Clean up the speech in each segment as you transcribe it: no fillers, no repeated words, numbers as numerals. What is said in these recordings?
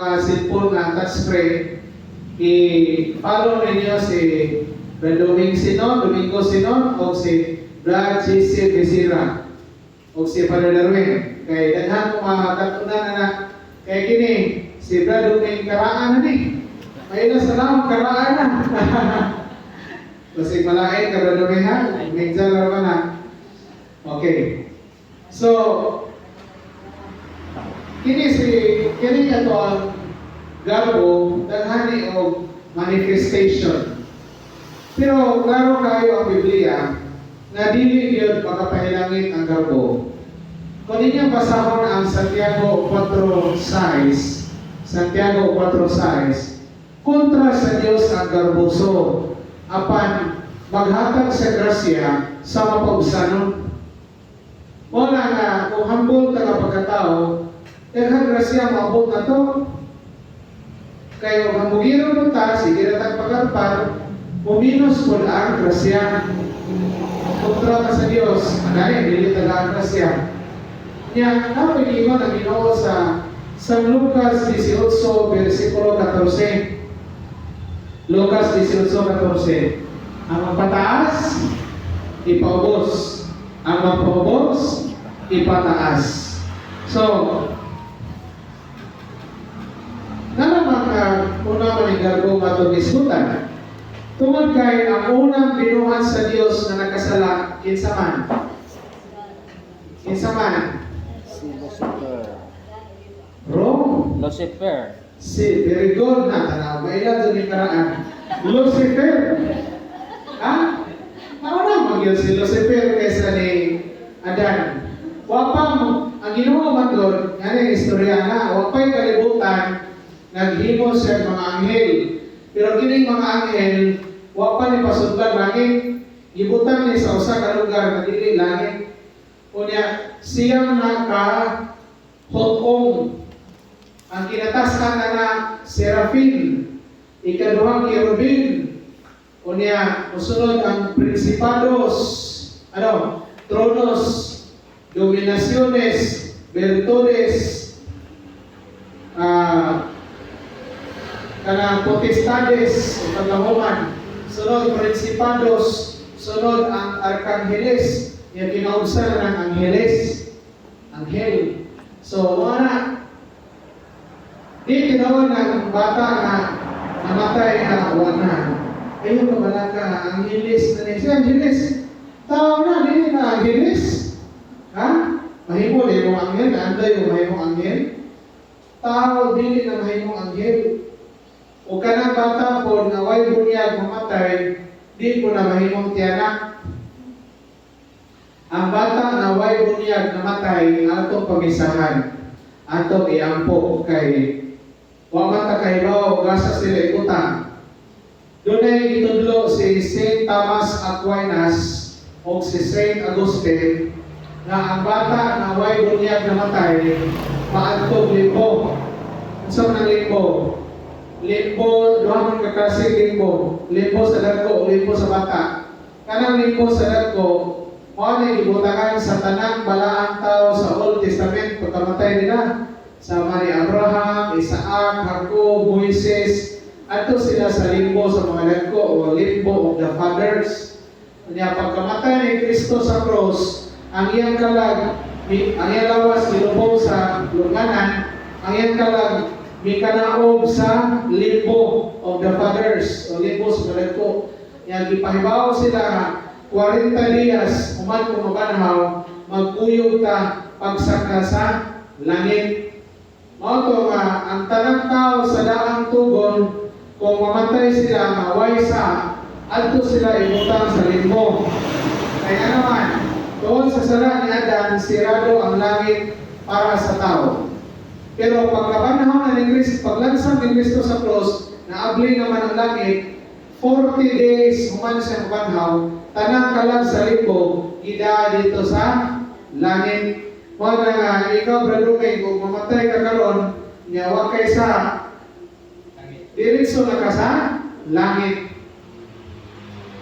mga cellphone na touchscreen, i-follow ninyo si Doming Sinon, Domingo Sinon, o si Brad C.C. Besira, o si Father Darwin. Kay daghan ko mga katunan na kay kini, si Brad Doming karaan na ni. May na sa naong karaan na. Kasi malain ka Brad Doming ha? Medyo na na. Okay. So, kini ato ang garbo daghani og manifestation. Pero klaro kayo ang Biblia na dili gyud makapahilangit ang garbo. Kung ninyo basahon ang Santiago 4:6, Santiago 4:6, kontra sa Dios ang garboso, apan maghatag sa grasya sa mapagsanon. Wala nga, kung hambol ka pagkatao, daghang grasya maabot na to. Kayo, hamugiro mo ta, sige na tagpagkarpar, muminos po ang grasya. Kontra ka sa Diyos, agayin, dili taga ang grasya. Niya, napag-iwan ang Ginoo sa San Lucas 18, versikulo 14. Lucas 18:14. Ang mapataas, ipaubos. Ang mapaubos, ipataas. So, naman una manigarbo matong iskutan. Tungod kay ang unang binuhat sa Dios na nakasala, kinsa man? Kinsa man? Si Lucifer. Wrong. Lucifer. Si, very good na tanaw. Maila doon yung karaan. Lucifer. Ha? Nauna magyod si Lucifer kaysa ni Adan. Wapang, ang ginawa man doon, yan ang istorya na, wapay kalibutan, naghimo siya mga anghel. Pero kining mga anghel, wapa ni pasundban langit, gibutan ni sa usa ka lugar na dili langit. Unya siyang naka-hotong. Ang kinataskan na serafin, ikaduhang cherubim. Unya musunod ang prinsipados, tronos, dominaciones, virtudes, kanang potestades, paglahuman, sunod prinsipados, sunod ang arkangeles, yung kinaunsa na ng angeles, anghel. So, wala. Di tinawag ng bata na namatay na wala. Ayun ka pala ka, angeles na niya. Si angeles, tao na, hindi na angeles. Ha? Mahimo na yung anghel, naanda yung mahimong anghel. Tao, dili na mahimong anghel. O kanang bata po, na way bunyag mamatay, di po na mahimong tiyanak. Ang bata na way bunyag namatay, atong pamisahan, atong iampo kay wamata kay Bao, gasa sila ikutang. Doon ay itudlo si St. Thomas Aquinas o si St. Augustine na ang bata na way bunyag namatay, maadtog limbo. Saan ng limbo? Limbo, duhamon kakasig limbo. Limbo sa dagko o limbo sa bata. Kanang limbo sa dagko, mao na ibutangan sa tanang balaang tao sa Old Testament pagkamatay nila. Sama ni Abraham, Isaac, Jacob, Moises, ato sila sa limbo sa mga dagko o limbo of the fathers. Kanya pagkamatay ni Kristo sa cross, ang iyang kalag, ang iyang lawas nilubog sa lunganan, ang iyang kalag mikanaog sa limbo of the fathers o limbo sa mga dagko. Yang ipahibaw sila 40 dias, uman kung mabanhaw, magkuyog ta pagsaka sa langit. Mao to nga ang tanang tao sa daang tugon, kung mamatay sila, maway sa, adto sila ibutang sa limbo. Kaya naman, doon sa sala ni Adan, sirado ang langit para sa tao. Pero pagkabanhaw na ni Kristo, paglansang ni Kristo sa cross, naabli naman ang langit, 40 days human siya mabanhaw, tanang kalag sa limbo, ida dito sa langit. Huwag na nga, ikaw, Bradumay, kung mamatay ka karon, niyawa kay sa diretso na ka sa langit.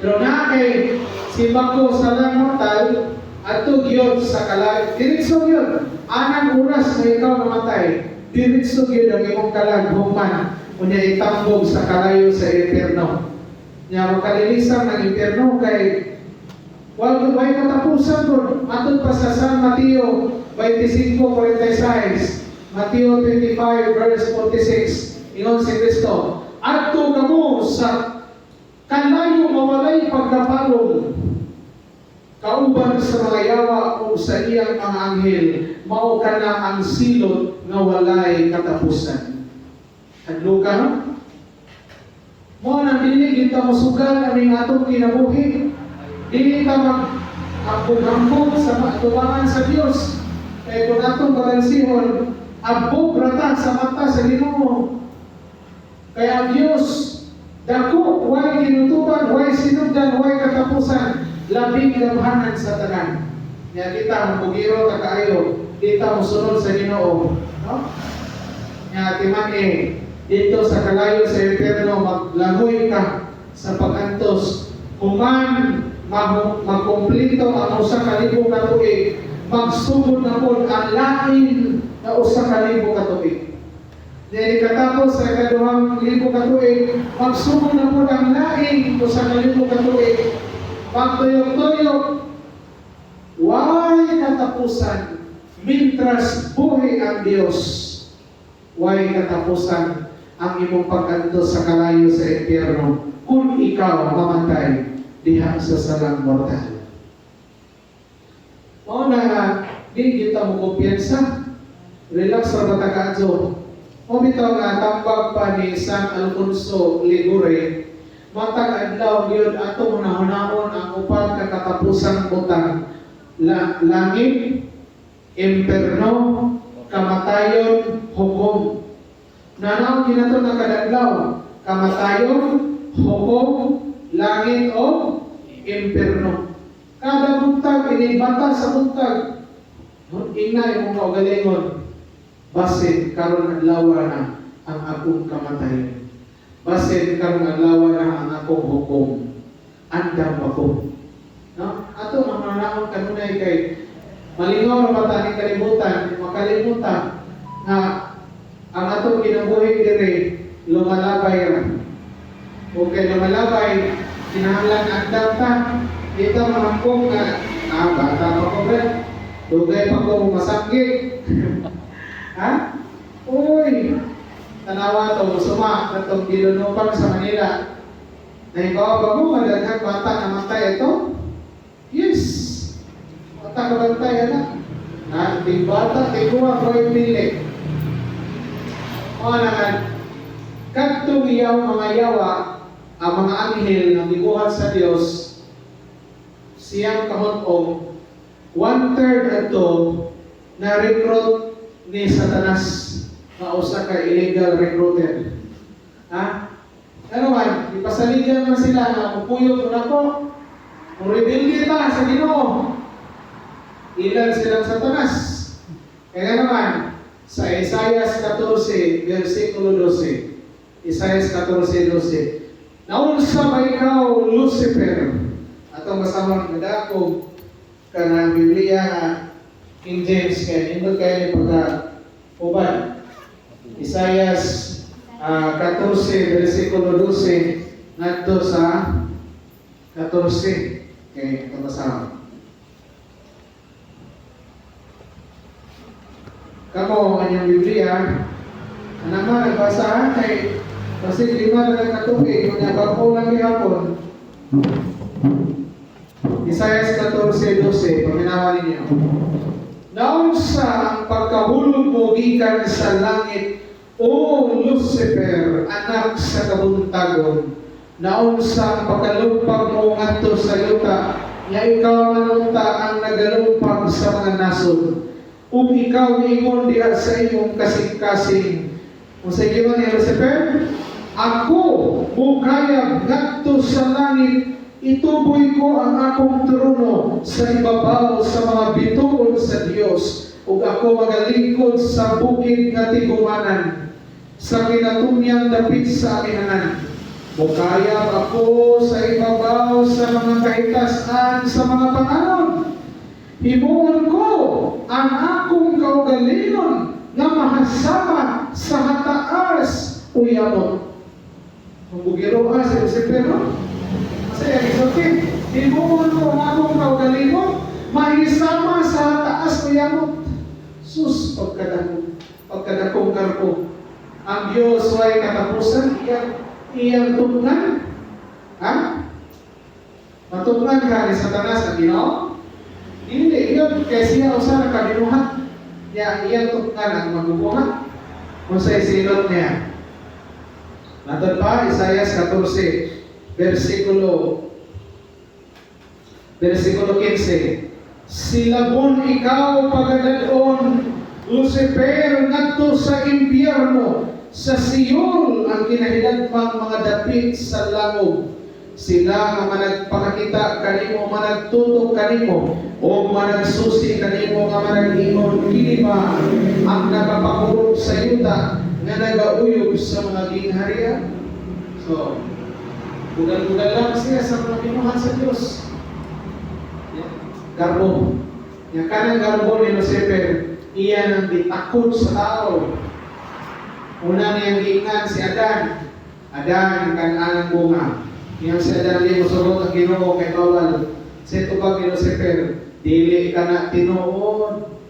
Pero na kay simba ko sa langit, ato gyud sa kalag. Diretso yun. Anang oras na ikaw mamatay. diretso gyud ang imong kalaghuman unya itambog sa kalayo sa impierno. Nya makalilisan ng impierno kay way katapusan kun atud pa sa San Mateo 25:46, Mateo 25 verse 46, ingon si Kristo, adto kamo sa kalayo mawalay pagkapalong kauban sa mga yawa o sa iyang mga anghel, mao kana ang silot nga walay katapusan. Hadlo ka, no? Mo nang dili kita mosugal aning atong kinabuhi. Dili ta mag-ambog sa matubangan sa Dios. Kay kung atong balansihon, abog rata sa mata sa Ginoo. Kaya ang Dios dako, way kinutuban, way sinugdan, way katapusan, labing gamhanan sa tanan. Kaya kita mugiro ta kaayo, kita mosunod sa Ginoo, no? Kaya timan dito sa kalayo sa impierno maglangoy ka sa pagantos. Human magkumplito ang usa ka libo ka tuig, magsugod na po ang lain na usa ka libo ka tuig. Dili katapos sa ikaduhang libo ka tuig, magsugod na po ang lain usa ka libo ka tuig. Pagtuyok-tuyok, way katapusan, mintras buhay ang Diyos, way katapusan ang imong pagkanto sa kalayo sa impierno kung ikaw mamatay diha sa salang mortal. Mao na nga, di kita mo kumpiyansa, relax ra bata kaadto. O bitaw nga tambag pa ni San Alfonso Ligure, matag adlaw gyud ato hunahunahon ang upat ka katapusang butang, langit, impierno, kamatayon, hukom. Nanaw ginato na kadadlaw, kamatayon, hukom, langit o impierno. Kada buntag inibata sa buntag. Ingna imong kaugalingon, basin karon adlaw na ang akong kamatayon. Basin karon adlaw na ang akong hukom. Andam ako. No? Ato mamanaon kanunay kay malingaw ra bata ni kalibutan, makalimutan nga ang atong kinabuhi diri lumalabay ra. Okay, lumalabay, kinahanglan andam ta. Dito mamangkong nga, bata pa ko ba? Dugay pa ko masakit. Ha? Uy! Tanawa to, suma, natong gilunupan sa Manila. Nahibawa ba mo, madaghang bata na matay ito? Yes! Bata ka bantay, anak. Di bata, ikuha ko yung pili. O naman, kadtong iyaw mga yawa, ang mga anghel na gibuhat sa Dios, siyang kahon-ong, 1/3 ato na recruit ni Satanas na usa ka illegal recruiter. Ha? Ano man, ipasaligan man sila na mupuyog na ko, muribildi ta sa Ginoo. Ilan silang Satanas. Kaya naman, sa Isaias 14, versikulo 12, Isaias 14:12, naunsa ba ikaw, Lucifer? Atong masamang nadako kanang Biblia King James kaya nindot kayo ni pagka-uban. Isaias 14 versikulo 12 ngadto sa 14. Okay, ito masama. Kamo ang Biblia, naman nagbasa kay kasi lima na katubig, kung nabako lang hapon. Isaias 14:12, paminawa ninyo. Naunsa ang pagkahulog mo gikan sa langit, O Lucifer, anak sa kabuntagon. Naunsa ang pagkalumpag mo ngadto sa yuta, nga ikaw manunta ang nagalumpag sa mga nasod. Ug ikaw ingon diha sa imong kasing-kasing. Kung sa ingon ni Lucifer, ako bukayag ngadto sa langit, ituboy ko ang akong trono sa ibabaw sa mga bituon sa Dios, ug ako magalingkod sa bukid nga tigumanan, sa kinatumyang dapit sa amihanan. Bukayag ako sa ibabaw sa mga kahitasan sa mga panganon. Himuon ko ang akong kaugalingon nga mahasama sa hataas uyabot. Kung bugiro ka sa Lucifer, no? Masaya, isotin. Himuon ko ang akong kaugalingon, mahisama sa hataas uyabot. Sus, pagkadakong karko. Ang Diyos ay katapusan, iyang tugnan. Ha? Matugnan ka ni Satanas na Ginoo? Hindi, iyon, kaya siya usa na kabinuhat. Iyang tugnan ang magubuhat. Kung sa'y sinot niya. Natod pa, Isaiah 14, versikulo 15. Silabon ikaw pagadadon, Lucifer ngadto sa impyerno, sa Sion ang kinahidagmang mga dapit sa langub. Sila nga managpakita kanimo, managtutok kanimo, o managsusi kanimo nga manag-ingon, kini ba ang nakapakurog sa yuta nga nagauyog sa mga gingharian? So, bugal-bugal lang siya sa mga binuhat sa Diyos. Garbo. Yung kanang garbo ni Lucifer, iyan ang bitakot sa tao. Una niyang giingan si Adan. Adan, kanang bunga. Yang si Adan liya musulot ang Ginoo kay bawal. Sa tubag ni Lucifer, dili ka na tinuod.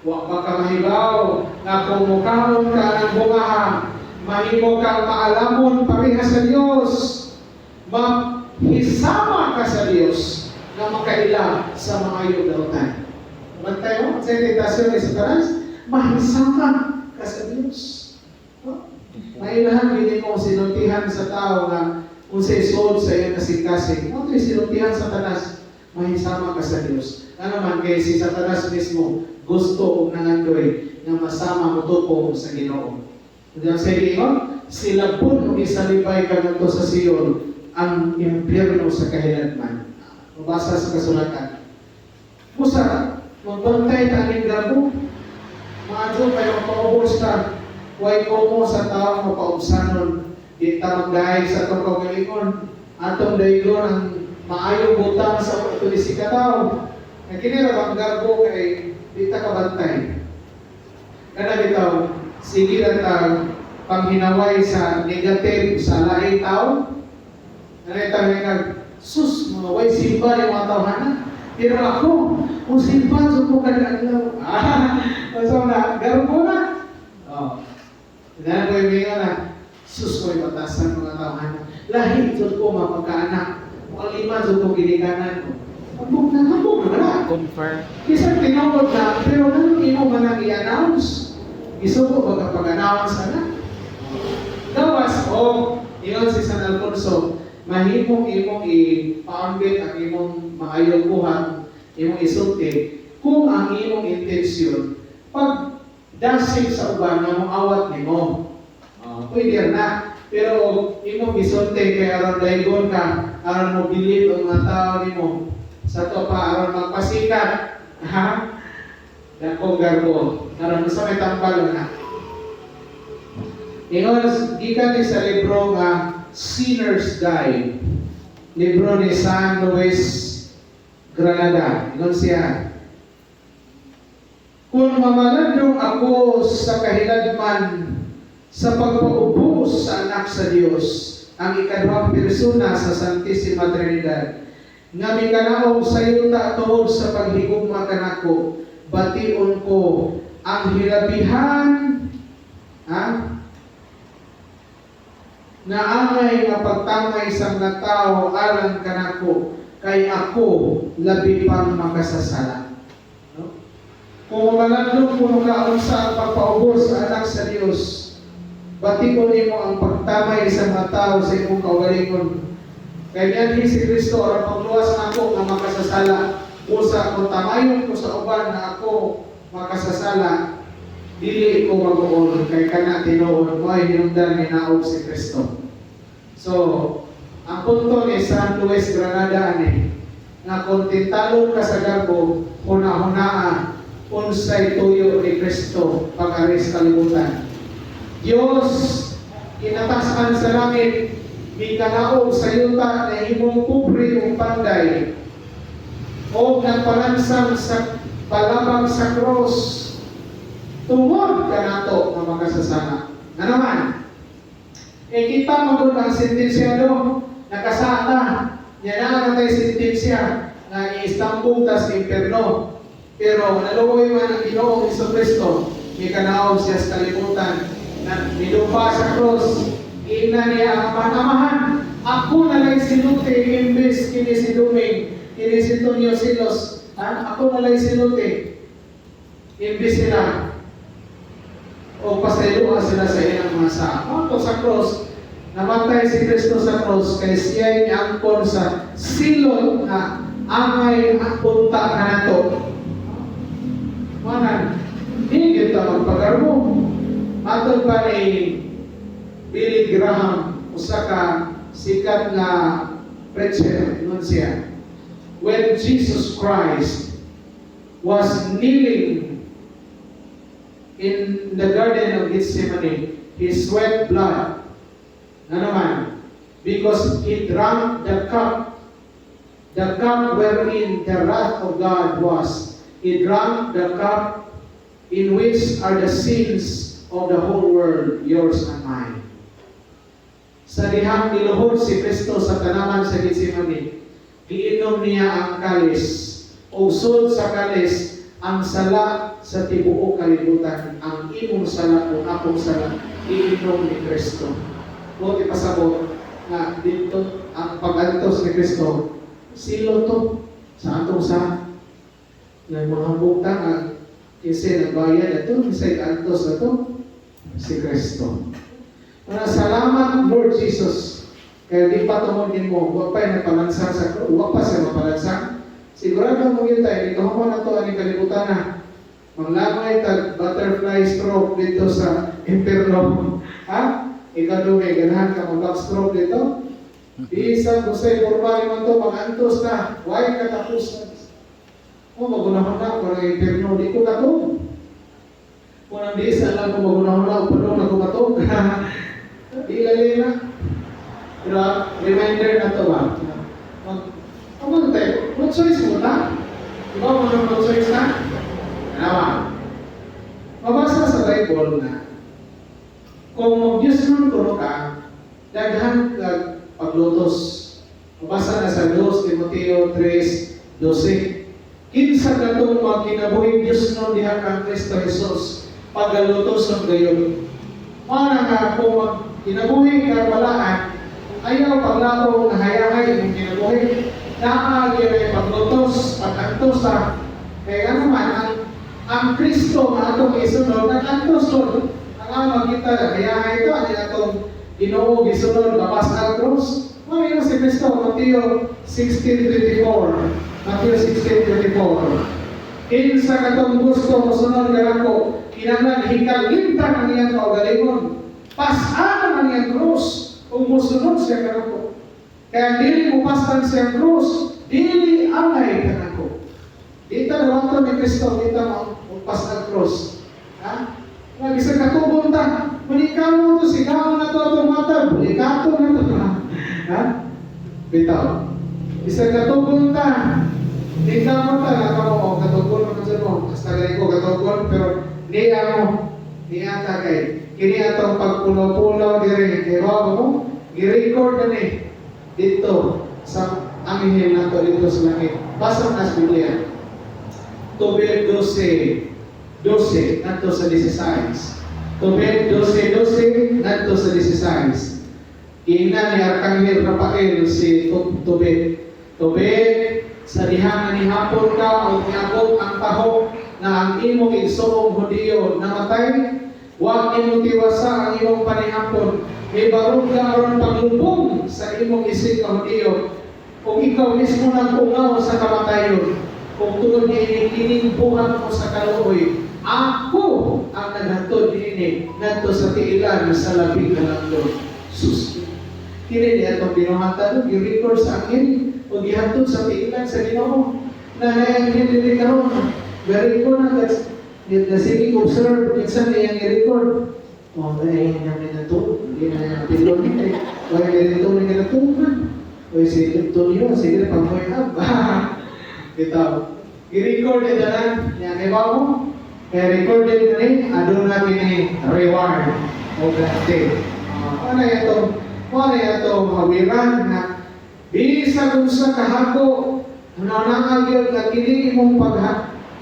Wa pa ka mahibaw. Nga kung mukhaon ka ng bungahan, mahimo kang maalamon pareha sa Diyos. Mahisama ka sa Diyos na makaila sa mga yugdautan. Bantay mo, sa invitasyon ni Satanas, mahisama ka sa Diyos. Mailahan, hindi mo sinuntihan sa tao na kung sa isod sa iyong kasing-kasing. Ano ito'y sinuntihan sa Satanas? Mahisama ka sa Diyos. Ano naman, kaya si Satanas mismo, gusto o nangandoy na masama mo tupo sa Ginoo. Diyan sa Ginoo, sila po nung isalibay ka nito sa Sion, ang impyerno sa kahilatman. Mabasa sa kasulatan. Musa, magbantay tanging grabo. Maadyo kayo mapaubos ka. Huwag ko mo sa tao mapaubsanon. Di ta magdahil sa itong kaugalingon. Atong daigon ang maayong butang sa pagtulisi ka tao. Nakinira ang garbo kay di ta kabantay. Kana bitaw, sige lang tao panghinaway sa negative sa laing tao. Nanay nga, sus, mga way simba ng mga tawhanan. Pero ako, kung simba, supo ka na aglaw. So na, garo ko na. Dahil ko yung na, sus ko yung batasan mga tawhanan. Lahi, sus ko mapagkaanak. Mga lima, sus ko ginikanan ko. Hambog na. Confirm. Isang tinawag na, pero nang imo man ang i-announce. Isuko magkapag-announce na. Gawas, iyon si San Alfonso, mahimong imong i-founded ang imong maayong buhat, imong isulti, kung ang imong intensyon, pag dasig sa uban na awat nimo. Pwede na. Pero imong isulti kay aron daygon ka, aron mo bilib ang mga tao nimo. Sa to pa aron magpasikat. Ha? Dakong garbo. Aron sa may tambal na. Ingon, gikan ni sa libro nga Sinner's Guide. Libro ni San Luis Granada. Ingon siya, kung mamalandong ako sa kahiladman sa pagpaubos sa anak sa Diyos, ang ikaduhang persona sa Santissima Trinidad, nga mikanaog sa yuta tuod sa paghigugma kanako, bation ko ang hilabihan, na angay nga pagtangay sa mga tao alang kanako, kay ako labi pang makasasala. No? Kung malandong puno ka sa pagpaubos sa anak sa Diyos, batikon mo ang pagtamay sa mga tao sa imong kaugalingon. Kaya niyan si Kristo ang pagluwas na ako na makasasala. Usa kung tamayon ko sa uban na ako makasasala, dili ko mag-uol kay kana tinuod mo ay hinungdan ni naog si Kristo. So, ang punto ni San Luis Granada ani nga kung tintalon ka sa garbo, huna-hunaa unsay tuyo ni Kristo pag-aris kalibutan. Diyos kinatasan sa langit, mikanaog sa yuta na himong kubri o panday, o nagpalansang sa palabang sa cross, tungod ka nato nga makasasala. Nga naman, kita mo ang sentensyado, nakasata, yan na tayo sentensya na iistampong tas imperno. Pero naluoy man ang Ginoong Jesucristo, may kanawag siya sa kalimutan, na nilupa sa cross, ina niya ang amahan. Ako na lang sinuti, imbes kini si Duming, kini si Tonyo Silos, ako na lang sinuti, imbes sila. O pasayloa sila sa ilang mga sakot sa cross, namatay si Kristo sa cross, kay siya niangkon sa silot na angay ang punta na nato. Manan, hindi kita magpagarmo. Matod pa ni Billy Graham, usa ka sikat na preacher, nun siya. When Jesus Christ was kneeling in the Garden of Gethsemane, he sweat blood. Na naman, because he drank the cup wherein the wrath of God was. He drank the cup in which are the sins of the whole world, yours and mine. Sa dihang niluhod si Kristo sa tanaman sa Gethsemane, giinom niya ang kalis, usod sa kalis, ang sala sa tibuok kalibutan, ang imong sala o akong sala, iinom ni Kristo. Kung ipasabot na dito ang pag-antos ni Kristo, silo to sa atong sa ng mga butang ang kasi nagbayad ito, kasi antos na to, si Kristo. Salamat Lord Jesus, kaya di pa tumugin mo, huwag pa yung nagpalansang sa kro, huwag pa siya mapalansang. Sigurado mo yun tayo, dito mo na to, aning kalibutan na. Manglamay tag butterfly stroke dito sa imperno. Ha? Ikaw may ganahan ka mag-stroke dito? Isang kusay, formal naman to, mag-antos na, huwag katapusan. Magunahon na, kung ang imperno, di ko katog. Kung ang di isa lang, kung magunahon na, upalong na kumatog. Di lalay na. Pero, reminder na to ba? Ano tayo? What choice mo na? Diba mo nang what choice na? Ano? Mabasa sa Bible na, kung mag-Diyos nun kuno ka, daghan kag paglutos. Mabasa na sa 2 Timoteo 3:12. Kinsa katong mga kinabuhing Diyos no diha kang Kristo Jesus pagalutos ng gayon. Mana nga kung kinabuhing karwalaan, ayaw paglako na hayahay ng kinabuhing, naagyan ay paglutos, pag-antos sa kaya naman ang Kristo na atong isunod, nag-antos nun. Ang ama kita, hayahay ito, ano atong Ginoo gisunod, labas ang cross. Ano si Kristo, Mateo 16:24. Matthew 16:24. Kinsa katong gusto mosunod kanako, kinahanglan hikalimtan ang iyang kaugalingon. Pas-an ang iyang krus kung mosunod siya kanako. Kaya dili mo pastan siya krus, dili angay kanako. Dita nawato ni Kristo, dita mo pas ang krus. Ha? Nag-isa katubon ta, manikaw mo to, sigaw na to itong mata, bulikato na to. Ha? Bitaw. Isa katubon ta, tingnan mo ta, nakamo, katubon mo dyan mo, hasta galing ko katubon, pero niya mo, niya ta kay, kini atong pagpulo-pulo diri, kaya mo, i-record na ni, dito, sa amihil na to, dito sa langit. Basta na sa Biblia. Tobel 12, nato sa 16. Tobel 12, nato sa 16. Ina ni Arkanghel Rafael si Tobel. Tobel, sa dihangan ni hapon ka o niabot ang tahok na ang imong igsoong Hudiyo namatay, huwag imong tiwasa ang imong panihapon. Ibarog ka aron paglubong sa imong isig ka Hudiyo. Kung ikaw mismo nagpungaw sa kamatayon, kung tulad niya ininimbuhan mo sa kaluoy, ako ang naghatod ini ngadto sa tiilan sa labing na langdon. Sus. Kini niya itong binuhatan, i-record sa akin, o gihatod sa tiilan sa Ginoo. Na nayang hindi karon. Very good na that's the sige observe, minsan niyang i-record. O, dahil namin na ito, hindi na yung pilon nito. O, hindi ito na ginatuman. O, sige ito niyo, sige na pang-point up. Ito. I-record ito na, yan, iba mo. Kaya recorded na rin, aduna kini reward o gante. Ano ito mawiran na bisa kung sa kahako nanangagyo na kini imong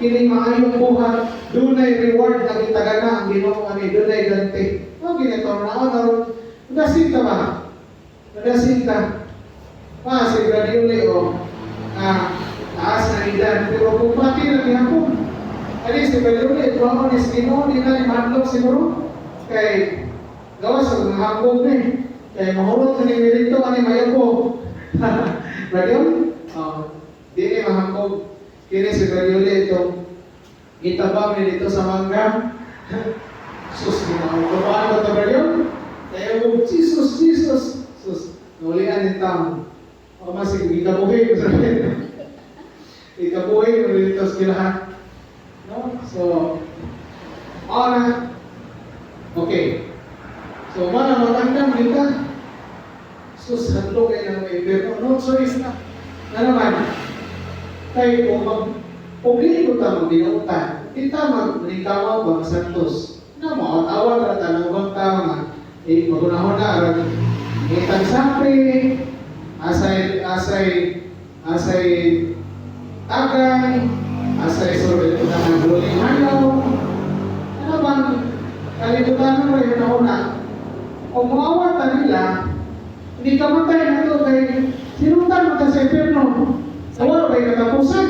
kini maayong buhat dunay reward na gitagana ang Ginoo ani dunay gante. O ginito naon dasin ka ba? Dasin ka. Si Gradiole o taas na edad pero kung pati na gihapon. Ali si Gradiole tuwa ni Ginoo di na madlok siguro kay gawas sa hambog ni kay mahurot ni merito ani mayabo. Gradiole di ni mahambog kini si Gradiole ito itabang ni dito sa mangga. Sus, ginawa ko ito Gradiole. Kaya mo, Jesus, sus, nulian yung tamo. O masig, ikabuhay ko sa akin. Ikabuhay ko dito sa kilahan. No? So, okay. So, magandang dito. Sus, handlo kayo ng iberno. No choice na. Na naman, kayo kung hindi ko tamang dinutan, kita maglikaw bang santos. Na mo, awan na tanong bang tao nga, magunahon na aral. Itang sapi, asay tagay, asay sorbe ko na ng guling hanaw. Ano bang kalibutan mo rin na kung mawawata nila, hindi ka matay na ito kay sinutan mo ka sa eterno. Wala ba'y katapusan?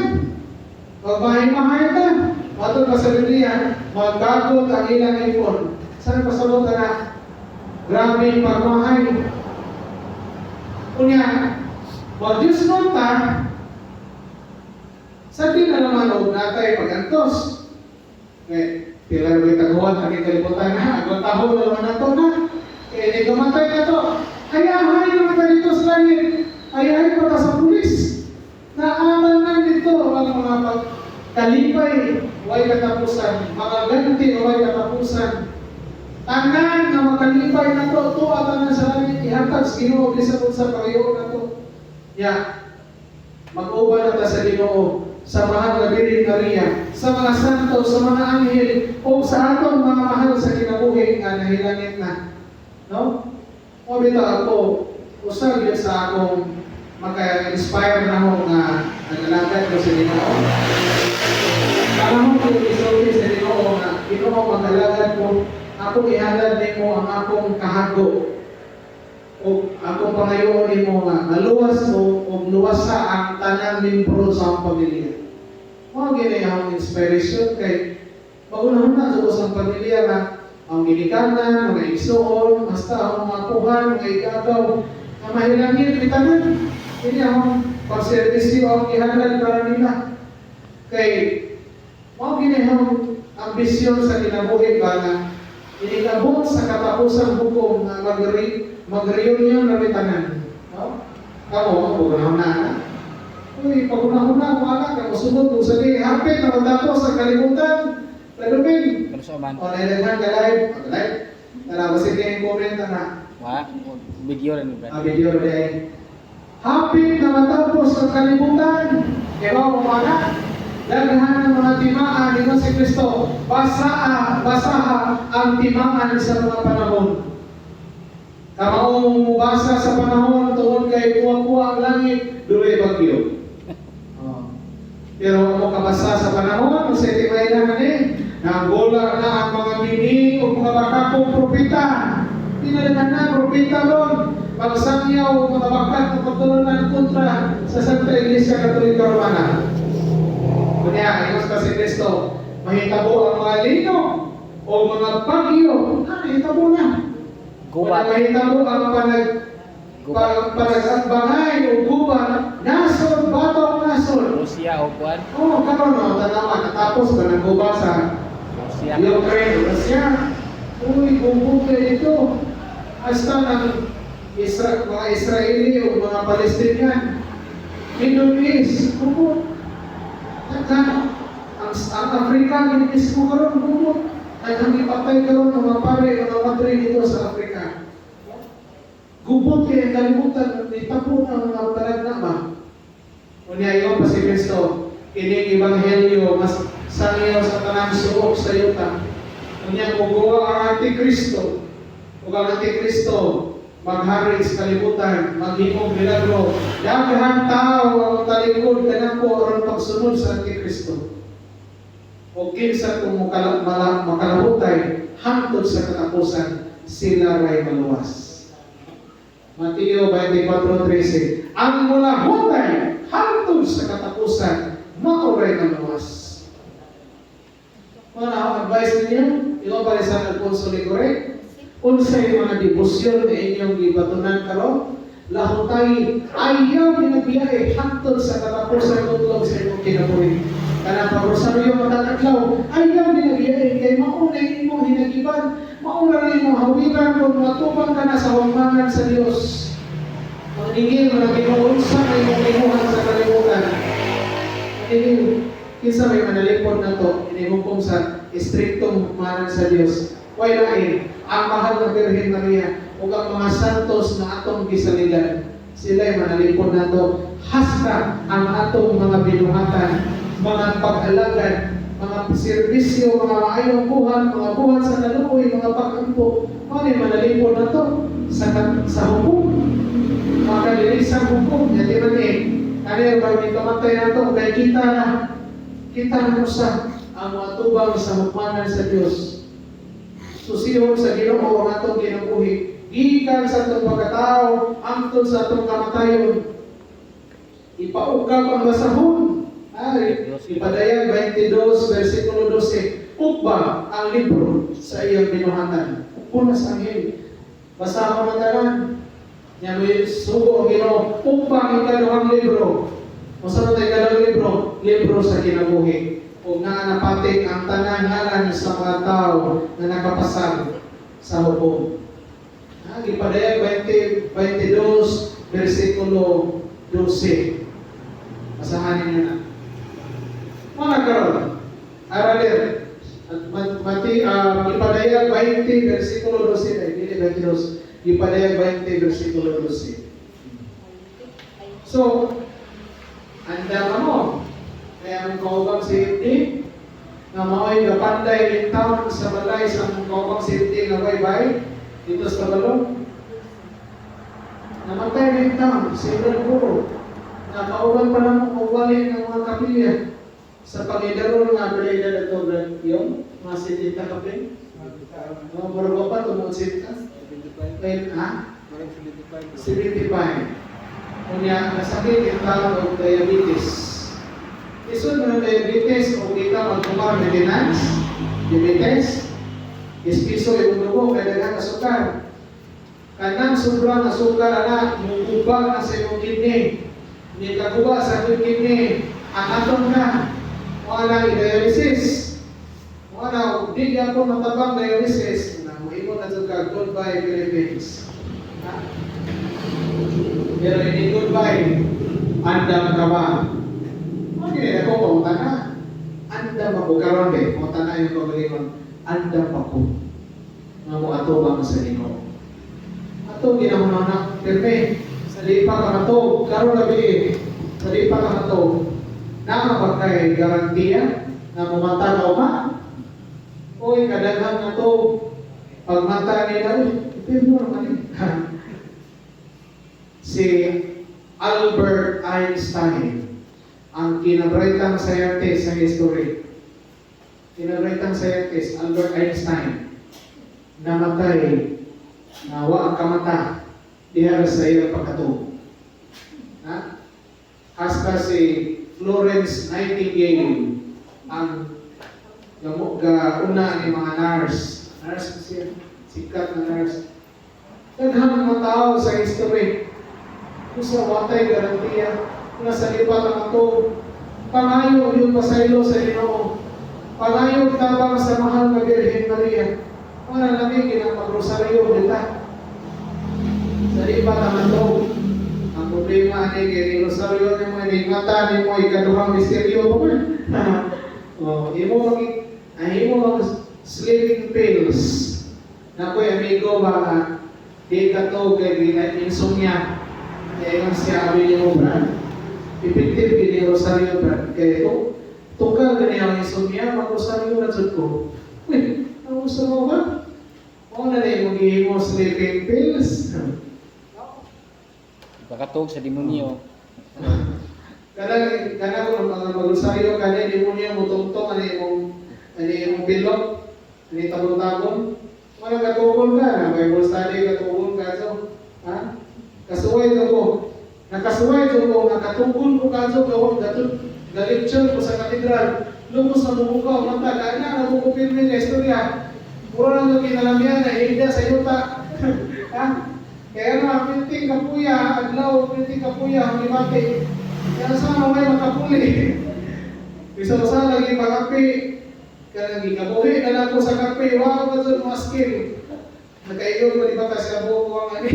Magmahay-mahay ka. Matod pa sa Biblia, magbagot ang ilang ipon. Saan pasalot na? Grabe yung pagmahay. Kunya, mag-Diyos nota, sabi na naman huwag natay pagantos. Pila rin taguan, ang ikalimutan na, agong taho na naman nato na. Kaya hindi kumatay na to. Ayahay naman ka dito sa langit. Ayahay pa ka sa pulis. Naaman na dito ang mga pagkalipay, huwag katapusan. Mga ganti, huwag katapusan. Tanan na makalipay na to, at na sa langit, ihatag sa Ginoo, bisagod sa pagayon na to. Mag-uban na ta sa Ginoo, sa mahal na Birhen Maria, sa mga santo, sa mga anghel, o sa atong mga mahal sa kinabuhi nga nahilangit na. No? O bito ako, usag yun sa akong maka-inspire na ako nga nagalagad ko sa Ginoo. Panahon ko isulti sa Ginoo nga Ginoo magalagad ko, ako ihalad nimo ang akong kahago. O akong pangayoon nimo nga maluwas o luwasa ang tanang membro sa akong pamilya. Mga gini ang inspiration kay pagunahon na sa pamilya nga ang ginikanan, mga igsoon, basta ang mga kuhan, mga igagaw, na mahilangin, bitanan. Hindi akong pagservisyo ang ihalad para nila. Kay, mga ginihang ambisyon sa kinabuhi ba na inikabot sa katapusang hukom na mag-reunion na bitanan. No? Kamu, pagunahon na. Uy, pagunahon na, mga ka, masunod kung sabi, hapit na matapos ang kalimutan. Lalupin. O, nailangan ka live. Nalabasin niya yung comment na. Video rin ba? Video rin. Hapit na matapos ang kalimutan. Ewa mo mga daghan ng mga timaan ni si Kristo. Basaha ang timaan sa mga panahon. Kamaong basa sa panahon tungkol kay kuwa-kuwa ang langit, duloy bagyo. Pero kung kabasa sa panahon, sa itimay na nanggola na ang mga bini o mga bakakong propita. Pinalitan na, propita doon. Pagsangyaw, mga bakat na pagtulunan kontra sa Santa Iglesia Katolika Romana. Kunya, ayos pa si Kristo, mahitabo ang mga lino o mga bagyo. Mahitabo na. Mahitabo ang panag-bangay o gubat, nasod, batong nasod. Russia o Juan? Oo, karon no, tanawan, natapos ka ng gubat sa Ukraine, Russia. Uy, bubog kayo ito. Hasta ng mga Israeli o mga Palestinian. Middle East, bubog. Ang Afrika, ginis mo karon bubog. Ay kami patay karon ng mga pare, mga madre dito sa Afrika. Gubot kaya kalimutan, itapo na mga palag na ba? Unya yung pa si Kristo, ining ebanghelyo, mas sa iyo sa tanang suok sa yuta. Unya ugawa ang Antikristo. Ug ang Antikristo maghari sa kalibutan, maghimong milagro. Daghang tao ang talikod kanako aron pagsunod sa Antikristo. O kinsa kung makalahutay hangtod sa katapusan, sila ray maluwas. Mateo 24:13. Ang malahutay hangtod sa katapusan, mao ray maluwas. Ano ang advice ninyo? Ikaw pa rin sa Alfonso Ligore? Unsay mga debosyon na inyong gibatunan karon? Lahutay ayaw ginagbiyahe hangtod sa katapusan tutlog sa inyong kinabuhi. Kanang pag-rosaryo matataglaw, ayaw ginagbiyahe kay mauna imong hinagiban, mauna rin imong hawiran kung matubang ka na sa hangmanan sa Dios. Maningil mo na ginuunsa na imong imuhan sa kalimutan. Maningil, kinsa may manalipod na to, inimukom sa istriktong hangmanan sa Dios. Way lain, ang mahal na Birhen Maria ug ang mga santos na atong gisaligan, sila'y manalipod na to. Hasta ang atong mga binuhatan, mga pag-alagad, mga serbisyo, mga maayong buhat, mga buhat sa kaluoy, mga pag-ampo, mga manalipod na to sa hukom. Mga kalilisang hukom, yati man kanil ba may kamatay na to, kaya kita na mo sa ang mga tubang sa hukmanan sa Diyos. Susihon sa Ginoo ang atong kinabuhi. Gikan sa atong pagkatao, hangtod sa atong kamatayon. Ipaugab ang basahon. Ipadayag 22, versikulo 12. Ugba ang libro sa iyong binuhatan. Punas ang hil. Basahon ang tanan. Yan may sugo ang Ginoo. Ugba ang ikaduhang libro. Masunod ang ikaduhang libro? Libro sa kinabuhi. O nga napating ang tanangalan sa mga tao na nakapasag sa hukom. Ipadayag 22, versikulo 12. Masahanin niyo na. Mga karon, aralir, ipadayag 20, versikulo 12. Hindi 22. Ipadayag 20, versikulo 12. So, anda mo. Kaya ang kaubang safety na mao'y napanday in town sa balay sa kaubang safety na bye-bye dito sa Tabalong. Namatay in town, single puro. Nakauban pa lang uwalin ng mga kapilya sa pangidaro nga balay na ito yung mga sitita kapil. Mga baruga pa ito mga sitita. 75. Kunya, nasakit in town of diabetes. Isun mo ng diabetes o kita magkumar maintenance, diabetes, ispiso yung dugo, kailangan asukar. Kanang sobrang asukar na, mukubag na sa iyong kidney, hindi kakuha sa iyong kidney, angatong na, wala i-dialysis. Wala, di ako matabang dialysis, na mo na ito ka, goodbye Philippines. Pero hindi goodbye, andam ka ba? Hindi ako pamunta na. Anda mabukaron de. Pamunta na yung pagalingon. Anda pa ko. Nga mo ato bang sa Ginoo. Ato ginahon na. Perme. Sa lipa ka na to. Karoon na biin. Sa lipa ka na to. Nakapagkay garantiya na mumata na uma. Uy, kadaghan na to. Pagmata nila. Pero naman si Albert Einstein, ang kinabraytang scientist sa history. Kinabraytang scientist, Albert Einstein, namatay, nawa ang kamata, diha sa iyang pagkatuo. Hasta si Florence Nightingale, ang una ni mga nurse kasi sikat na nurse. Daghang mga tao sa history, kung sa watay garantiya, nasa lipat ang ato, pangayo yung pasaylo sa Ginoo, pangayo tabang sa mahal na Birhen Maria, wala namin ginapag-rosaryo dita. Sa lipat ang ato, ang problema ni rosaryo ni mo, ingatan ni mo, ikaduhang misteryo pa man. Imo mga sleeping pills, na ko'y amigo ba, di ka to kay insomnia, kaya nga siya abin niyo brad. Epektif gini rosaryo brad. Kaya ito, Tukal gani ang insomnia, mag-usari na jud ko. Uy, ang gusto mo ba? O na rin, mag-ihimo sleeping pills. Pakatog sa demonyo. Kana ko mag-usaryo, kana demonyo mo tungtong, ano yung pilok, ano yung tabon-tabon. Wala katubon ka, na Bible study katubon ka, so, ha? Kasuway ko. Nakasuway ko, nakatubon ko ka, so, gawang galit ko sa katedral. Lumos na bumuka, mata, kaya na bumupirmi na istorya. Puro lang yung kinalamihan na hilda sa yuta. Ha? Kaya na, pinting kapuya, adlaw, pinting kapuya, limati. Kaya sana may makapuli. Bisa sa lagi pag-api. Kaya lagi kabuhi na lang ko sa kape. Wow, ba doon mga skill? Nagkaiyon ko, di ba kasi abo ko ang ani?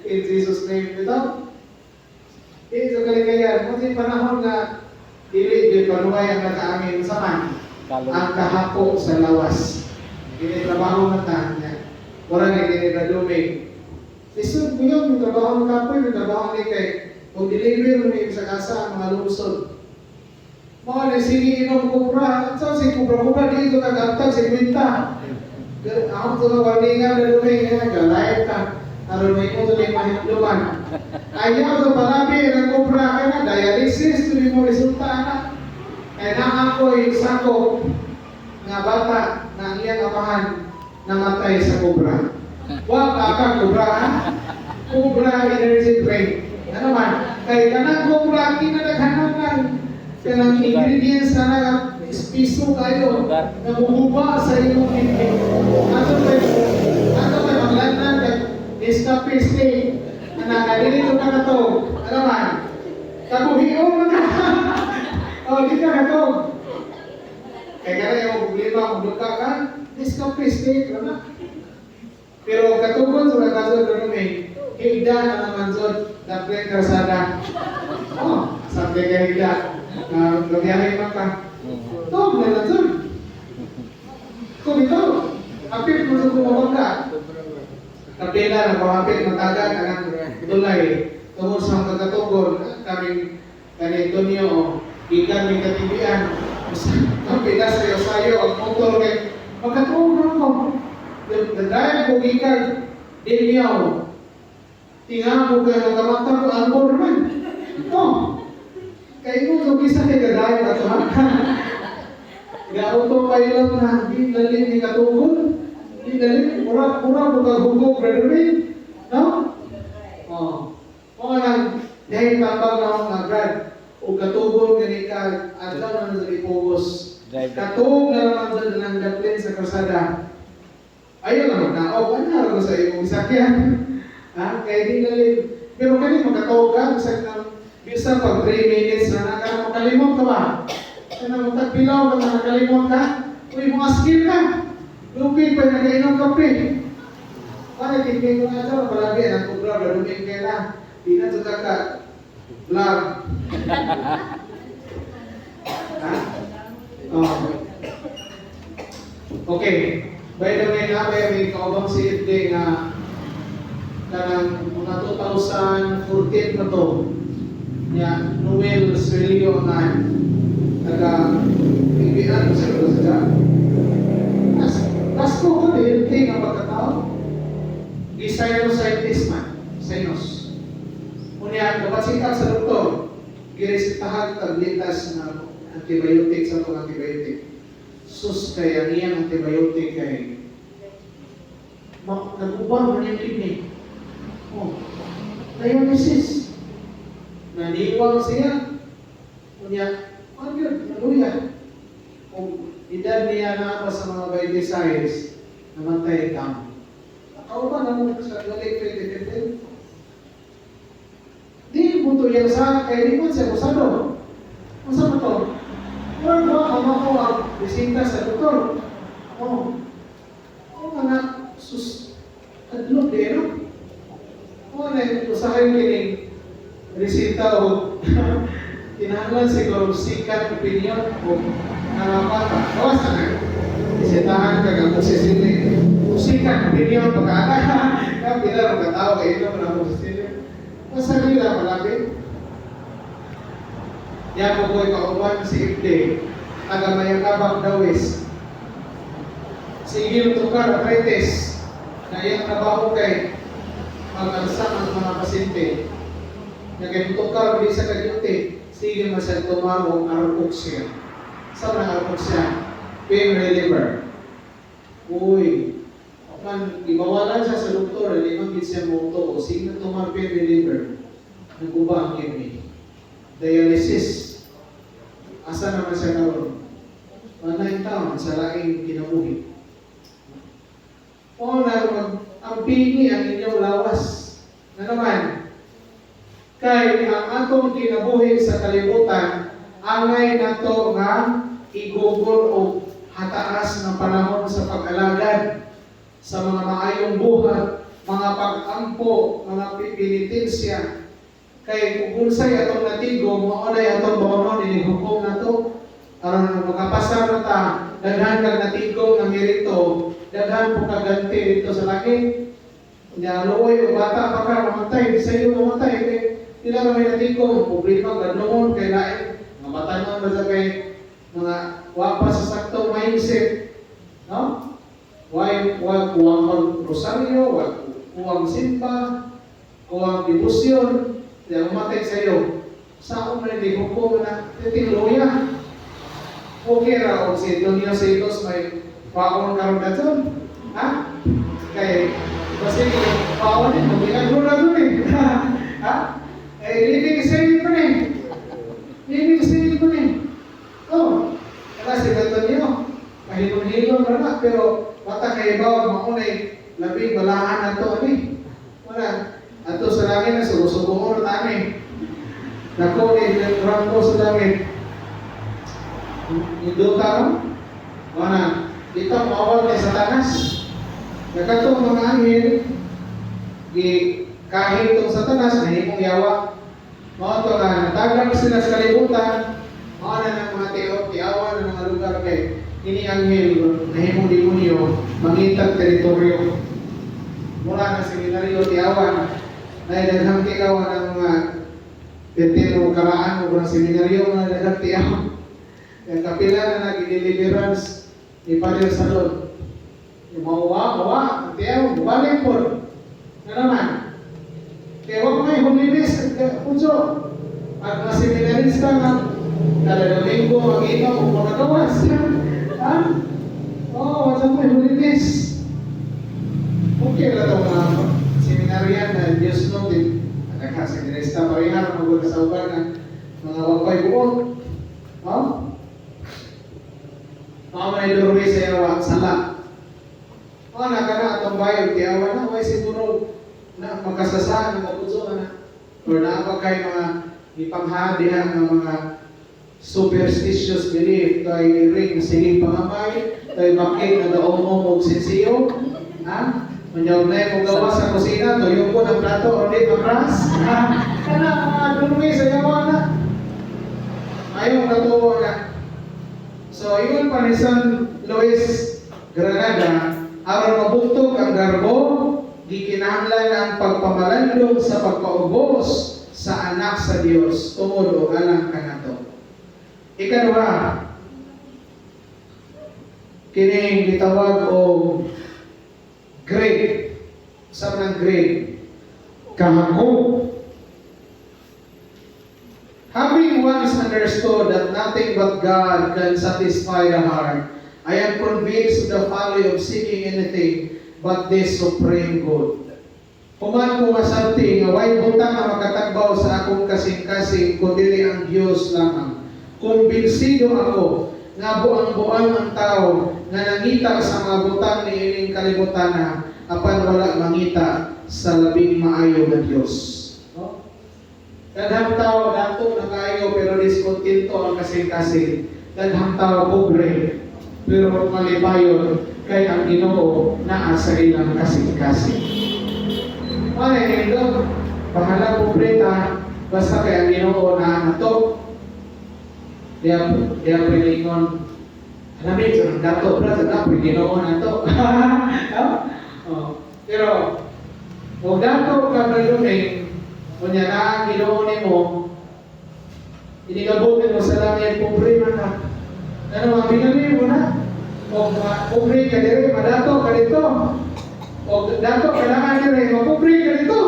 In Jesus' name. Ito? Ito kaligayan. Kasi panahon na dili yung panuway ang nagaamin sa man. Ang kahako sa lawas. Ginitrabaho na ta. Wala na ginitrabaho. Isod mo yun, may trabaho ng kapoy, may trabaho ni kay kung deliver mo yung sa kasa ang mga lungsod. Mga na sige inom kubra, so si kubra-kubra dito kagantag si Quinta. Ako ito na warningan na lumay, galayat ka. Aron may ito na yung mahitluman. Ayaw ito palabi, ng kubra ka na, dialysis, ito mo resulta na. Kaya na ako'y sakop nga bata na iyang amahan namatay sa kubra. Wag ka kubra, ha? Kubra energy drink. Ano man? Kaya ka na kubra, kinadaghanan lang. Kaya ng ingredients na piso kayo, nabububa sa iyong hindi. Ato may maglandan kay Nescafe Steak na nakalilito ka na to. Ano man? Kabuhiyon mo na. O, di ka na to. Kaya ka na yung problema, magduka ka, Nescafe Steak, ano na? Pero katubon sa kaso na may higda na naman doon, dapat karsada. Oh, sabi ka higda. Gabiyahin mo ka. Ito, may lang doon. Kung ito, apit mo sa kumabang ka. Kapila na pamapit, matagal ka ng tulay. Tungkol sa mga katugon, kaming Antonio, ikan may katibian. Kapila sayo, ang motor kay magkatugon mo. Dahil kung ikan, dinyaw. Tingnan mo kayo ng kamata ko, albor man. Oh, kayo mo ito kisa kay gagawin at ha? Gauto kayo lang na, di lalim ni katungkol. Di lalim, mura-mura mo kagugog, brother Ray. No? Oh. Mga lang, dahil tambang na akong agrad. O katugol gani ka, adlaw na sa ipugos. Katug na naman sa ng daplin sa karsada. Ayaw naman na, ano ko sa iyong sakyan? Ha? Kaya di lalim. Pero kani makatawag ka, bisa pag 3 minutes na makalimot ka ba? Kaya magtagpilaw ka na nakalimot ka? Uy, mga skill ka. Lupin pa yung nagainom kape. Kaya tingin ko nga ito, palagi, ang kubra, luming kayo na. Di na ito ka vlog. Ha? Oh. Okay. By the way, may kaubang si Ifde nga kanang mga 2014 na to niya Noel Srilio na nag-ibian sa Rosada. Pasko ko na yung ting ang pagkatao. Scientist man, Sinos. Unya, kapasikat sa doktor, giresitahan tablitas na antibiotic sa itong antibiotic. Sus kaya niyang antibiotic kay nag-ubang man yung kidney. Oh, dialysis. Naniwang siya. Unya, ano yun? Naluya. Kung edad niya na pa sa mga 26, namatay ka. Ako ba naman sa galing 2015? Di buto yan sa kay Limon siya kusado. Masa ba to? Wala ba ako ang bisita sa doktor? Oh. Oh, mga sus adlok din, no? Oh, na usahay kining resita o kinahanglan siguro sikat opinion o nangapata. Kawas na nga. Isitahan ka ng posisili. Sikat opinion pagkakata. Kaya pila rin katao kayo na mga posisili. Masali na malapit. Yan mo ko'y kauban si Ibde, taga Mayakabang Dawes. Sige tukar arthritis na iyang trabaho kay mag-alsa ang mga pasyente. Nagtutukar di sa kadyuti, sige masal tumawag arpoxia. Saan ang arpoxia? Pain reliever. Uy, man, ibawalan siya sa doktor, hindi man siya mo to, sige na tumawag pain reliever. Nagkuba ang kidney. Dialysis. Asa naman siya karon? 9 taon sa laing kinabuhi. O na ang pini ang inyong lawas. Na naman, kay ang atong kinabuhi sa kalibutan, angay na to nga igugol o hataas ng panahon sa pag-alagad sa mga maayong buhat, mga pag-ampo, mga pinitensya. Kay kung unsay atong natigom, maunay atong bawon inihukom na to. Aron makapasar na ta, daghan kag natigom nga merito, daghan po kaganti dito sa langit. Nya luoy o bata pa ka mamatay, sa iyo mamatay kay ila may natigom, problema gadlongon kay lain nga batanon ba sa kay mga wa pa sa saktong mindset, no? Wa kuwang mag-rosaryo, wa kuwang simba, kuwang debosyon. Kaya umatay sa iyo, saan na hindi hukom na titingluya? Okay ra, o si Antonio Santos may paon karon na dyan. Ha? Kaya, kasi paon din, magigagro na doon eh. Ha? Eh, living sale pa rin. Living sale pa rin. Oh, kaya si Antonio, mahilong-hilong na pero mata kayo ba, maunay, labing balahan na to, ani? Wala. Ato sa langit na sumusubungon na tani. Nako, ilang ko sa langit. Indo ka mo? Mana? Dito mawal kay Satanas. Nagkatong mga anghel, kahit itong Satanas, nahimong yawa. Mga ito na, natagam sila sa kalibutan, mga na ng mga tiyawan ng mga lugar kay ini anghel, nahimong demonyo, mangitag teritoryo. Mula ng seminaryo tiyawan, dahil daghang tiyawan ng mga petero karaan o ng seminaryo na daghang tiyawan. Yung kapila na nag-deliverance ni Padre Salon. Yung mawa, tiyawan, balik po. Na naman, kaya huwag may humilis at puso. At mga seminarista nga, kada domingo, mag-inom, kung nagawas. Ha? Oo, wala may humilis. Okay na ito mga seminaryan na Diyos no din. Nagkakaseminarista pa rin na magkasauban ng mga wapay buong. No? Mga manidurwi sa yawa, sala. Mga nakana atong bayo, tiyawa na, may siguro na magkasasaan, magkapuso na. Or naapagkay mga ipanghadihan ng mga superstitious belief, tayo ring sige pangamay, tayo bakit na daon mo magsinsiyo. Ha? Manyaw na yung gawa sa kusina, tuyo po ng plato, o di magras. Kana, mga durwi sa yawa na. Ayaw natuwa na. So, yun pa ni San Luis Granada, aron mabugtog ang garbo, gikinahanglan ang pagpamalandong sa pagpaubos sa anak sa Dios tungod og alang kanato. Ikaduha, kining gitawag og grade. Sa ng grade, kahangop. Having once understood that nothing but God can satisfy the heart, I am convinced of the folly of seeking anything but this supreme good. Human ko masanti nga way butang nga makatagbaw sa akong kasing-kasing kundi ang Diyos lamang. Kumbinsido ako nga buang-buang ang tao nga nangita sa mga butang ni ining kalibutan na apan wala mangita sa labing maayo na Diyos. No? Daghang tao dato na kayo pero diskontinto ang kasing-kasing. Daghang tao pobre pero malibayon kay ang Ginoo naa sa ilang kasing-kasing. Ano ito? Bahala pobre ta basta kay ang Ginoo naa nato. Dia pilingon. Alam mo, dato pra sa dapo Ginoo nato. Pero kung dato ka pa yun kunya na Ginoo nimo Inigabutin mo sa langit, pobre man ka. Ano, mga binali mo na. O pobre ka dire, madato ka dito. O dato, kailangan dire, mapobre ka dito.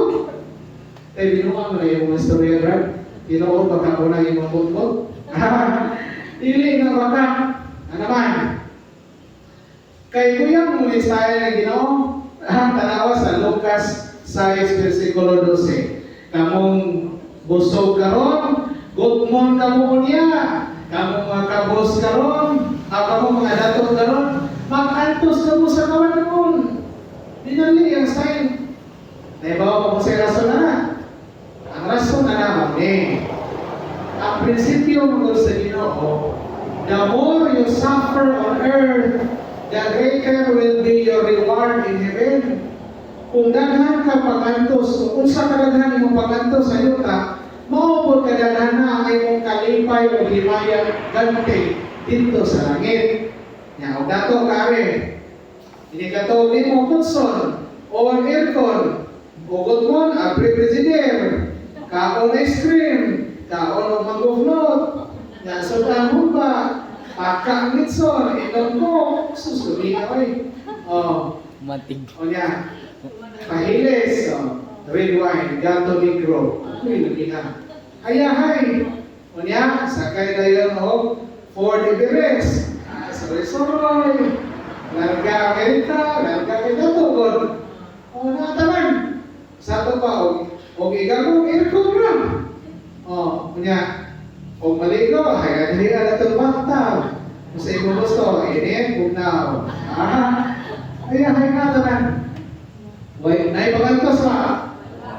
Binuang mo na yung mga storya, Brad. Tinoon baka ko na yung mga butbot. Dili na baka. Ano naman? Kay kuyang muli tayo na Ginoo, tanawa sa Lucas 6, versikulo 12. Kamong busog karon, gutmon kamo niya. Kamong mga kabos karon, kamong mga dato karon, mag-antos kamo sa kawan karon. Dinali ang sign. Naibawa pa mo sa rason na. Ang rason na naman ang prinsipyo mga sa Ginoo, the more you suffer on earth, the greater will be your reward in heaven. Kung daghan ka pagantos, kung sa kadaghan imong pagantos sa yuta, maupod kadaghan na ang imong kalipay o limaya ganti dito sa langit. Nya og dato kare. Ini kato di mo kutson o aircon o gutmon a presider kaon ice cream kaon magufnot nya sodan ba paka mitson inom ko susuli ay Matig. o nya pahiles red wine gato negro uy lumiha ayahay o nya sakay dayon og Ford Everest sorry larga Amerika larga kita tugod o nataman sa to pa og igagong aircon ra nya og maligo hay adhiya na to bakta sa imong gusto init bugnaw ay na tanan way nay pagantos ba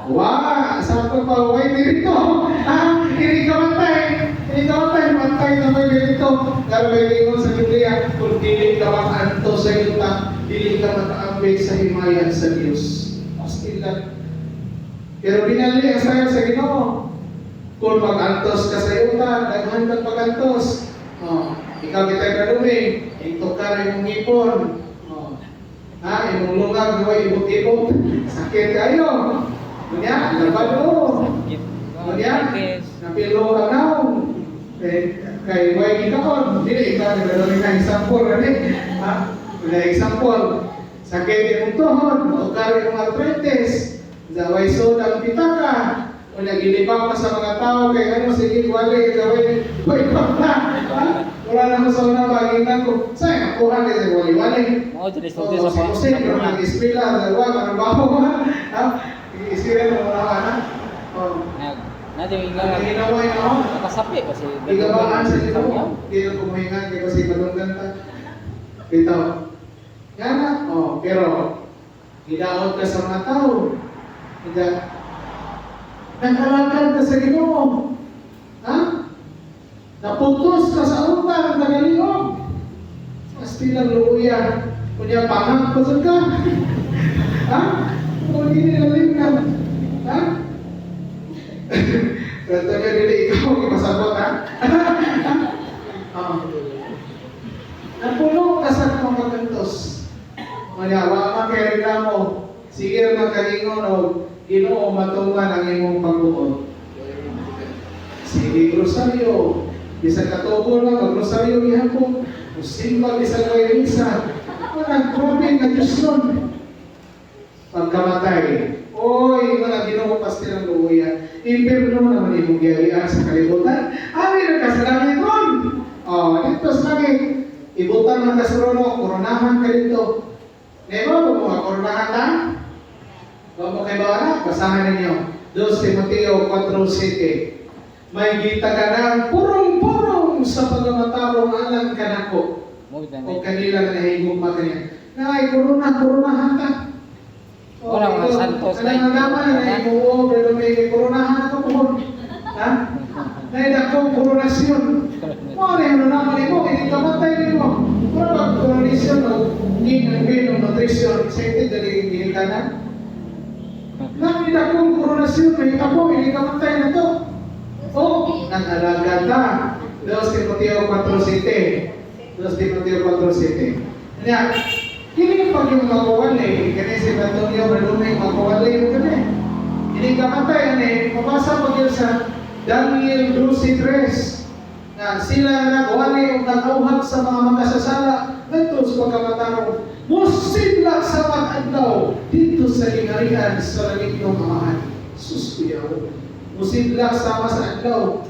wa sa to pa way dito kini ka mantay na may dito galay mo sa Biblia kung dili ka makanto sa yuta dili ka makaambig sa himayan sa Dios pastilan pero binali ang sayo sa Ginoo kung mag-antos ka sa yuta daghan kang pagantos ikaw kita'y kadumi ito ka rin mong ipon imong lungag na ibot-ibot sakit kayo kunya labad mo kunya napilo ka naon kay way ikaon dili ikaw nagdadali na example kunya example sakit imong tuhod o kari mong arthritis zaway soda ang pitaka o nagilibak pa sa mga tao kay ano sige wali gawin na wala na ko sa una bagitan ko sayang kuha na sa wali Mau jadi o seperti si Jose pero nag-ispila dalawa kanabaho i-ispila mo na Nanti ang ingin ginawa yun nakasapi kasi. igabaan sa Ginoo di na kumuhingan kay kasi malunggan ta bitaw yan na pero gidaot ka sa mga tao nag-alagan ka sa Ginoo. Naputos ka sa utang, nagaliog. Pasti lang luya. Kunya pangak pa ka. Kung hindi nalingan. Kata nga dili ikaw, ipasabot Napulong ka sa mga kantos. Kaya, wala kay reklamo. Sige naman kalingon o Ginoo matungan ang imong pagbuot. Sige rosaryo, bisag katubo na mag-rosaryo gihapon. Usimbag bisag way misa. Wala grabe na Diyos nun. Pagkamatay, oy, mga Ginoo pasti ng luya. Imperno naman imong giyayaan sa kalibutan. Ari na ka sa langit ron. Dito sa langit. Ibutan man ka sa rono, koronahan ka dito. Neba mo mga koronahan lang? Bago kay Bawana, basahan ninyo. 2 Timoteo 4:7. May gita ka ng purong-purong sa pagamatarong alam ka na ko. O kanila na nahigugma ka niya. Nay, koronahan ka. Orang mga santos na Kanang nagaman na nahimuo, pero may koronahan ako po. Naidakong koronasyon. Ano yung naman mo, hindi ka matay mo. Pero pag koronasyon, ginang nutrition, excited, dali hindi ka na. Namin akong koronasyon, may kapo, hindi ka matay na to. Nag-alaga ka. 2 Timoteo 4:7. 2 Timoteo 4:7. Kanya, hindi pag yung makawali, kanya si Antonio, malumay makawali yung kanya. Hindi ka matay, mabasa pag yun sa Daniel 12:3 na sila nagwali o nag-auhag sa mga makasasala ngadto sa pagkamatarong musidlak sa pag-adlaw dito sa lingarihan sa langit ng amahan. Sus kuya, musidlak sama sa adlaw.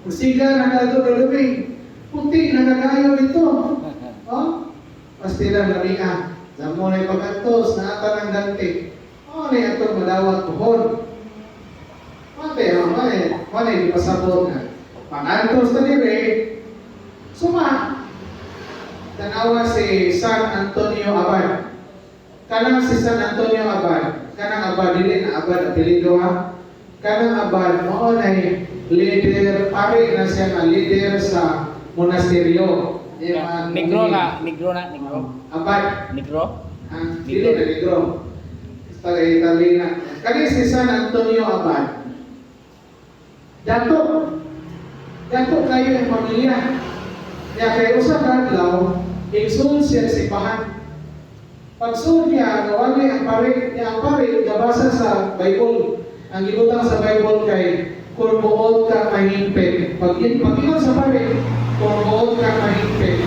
Musiga na nagdudulubing, puti na nagayo dito. Oh? Pasti lang lamiha. Sa muna yung pag-antos na ata ng dante. Oh, na itong malawat pohon. Mate, di pasabot na. Pag-antos na nire, suma. Tanawa si San Antonio Abad. Kanang si San Antonio Abad. Kanang Abad, dili na Abad, apelido ha. Kanang Abad, noon ay leader, pare na siya na leader sa monasteryo. Negro na. Abad. Negro? Dili na negro. Italina. Kani si San Antonio Abad. Dato kayo ang pamilya. Kaya kayo sa kadlaw, igsul siya sipahan. Pagsul niya, gawali ang pare, gabasa sa Bible. Ang ibutang sa Bible kay kung buod ka mahingpit. Pag-ingon sa pare, kung buod ka mahingpit,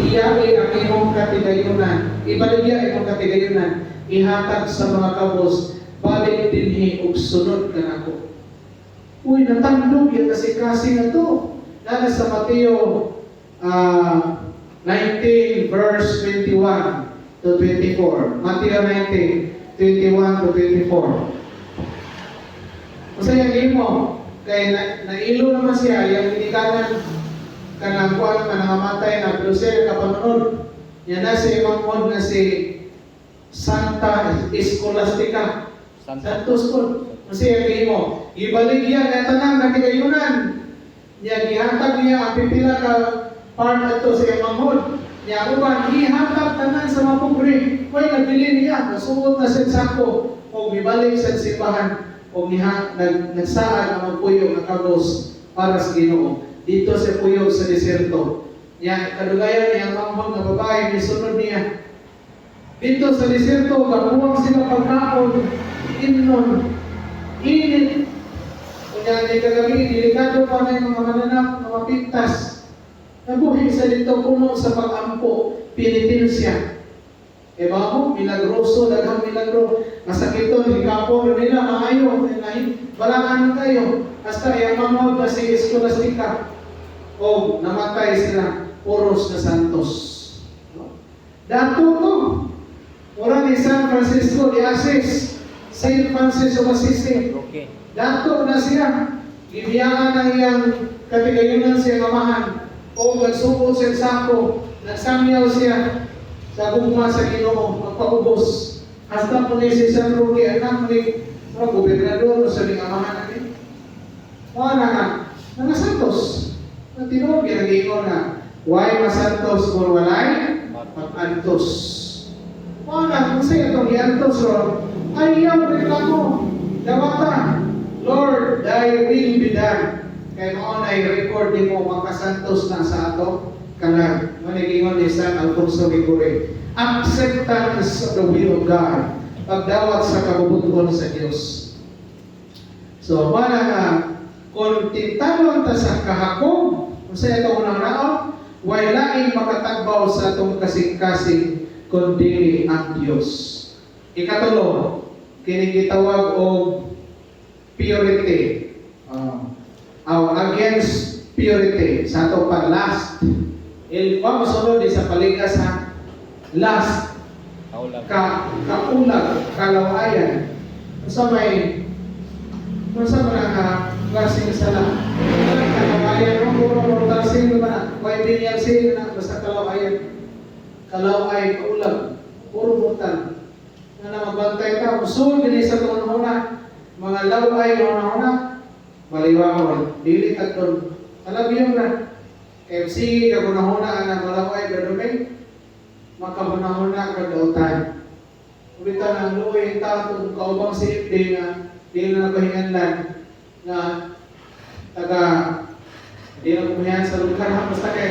iyali ang imong katigayunan, ibaligya imong katigayunan, ihatag sa mga kabos, balik dinhi ug sunod ka nako. Uy, natandog yung kasi na to. Nana sa Mateo 19 verse 21 to 24. Mateo 19, 21 to 24. Masaya mo, kaya nailo naman siya, yung hinikanan kanang kuwan man nangamatay na pero siya kapanunod. Yan na si Imamon na si Santa Escolastica. Santos ko. Masaya mo, ibalik yan na tanang katigayunan. Niya gihatag niya ang pipila ka part ato sa Imamon. Niya uban, ihatag tanan sa mga pobre. Kaya nabili niya, nasuot na sa sako o bibalik sa simbahan. O nagsaan ang magpuyo ng kabos para sa Ginoo. Dito sa puyo sa deserto. Yan, kadugayan niya ang mamang na babae, misunod niya. Dito sa deserto, kapuwang sila pagkaon, inon, init. Kanya niya kagabi, delikado pa na yung mga mananap, mga pintas. Nabuhi sa dito puno sa pag-ampo, penitensya. E ba mo, milagroso, daghang milagro. Masakito, hikapo, nila, maayo, balangan kayo. Hasta yung mamawag na si Escolastica. O, namatay sila, puros na santos. No? Dato to. Mura ni San Francisco de Assis, Saint Francis of Assisi. Okay. Dato na siya. Ibiyaan ng iyang katigayunan siya amahan. O, nagsukot siya sako. Nagsamyaw siya sa gugma sa Ginoo, magpaubos. Hasta po ni si San Roque, anak ni mga gobernador sa ling amahan natin. Wala nga, mga santos. Na tinuod, ginag-ingon na, why masantos kung walay? Mag-antos. Wala, kung sa'yo itong i-antos ron, ayaw reklamo. Dawata, Lord, thy will be done. Kaya noon ay record din mo, makasantos na sa ato. Kanan, manigingon ni San Alfonso Ligure, acceptance of the will of God, pagdawat sa kabubuton sa Diyos. So, wala nga, kung tintalon ta sa kahakog, kung sa ito unang raon, walaing makatagbaw sa itong kasing-kasing kundi ang Diyos. Ikatulo, kinigitawag o purity. Against purity. Sa ito pa, last. Masunod sa paligas ha. Last. Kaulag. Kalawayan. Sa may klaseng sala. Kalawayan. Puro tarsing naman. May binyang sila na. Basta kalawayan. Kalaway, kaulag. Puro mutan. Na magbantay ka. Usul, din sa tununa. Mga laway, una-una. Maliwangon. Dili tatlon. Alam yun na. MC, kagunahuna ang malaway, gaduming. Makahunahuna ka dautan. Ulitan ang luoy, tato, kaubang si FD na di na napahinganlan na taga di na kumayan sa lugar. Basta kay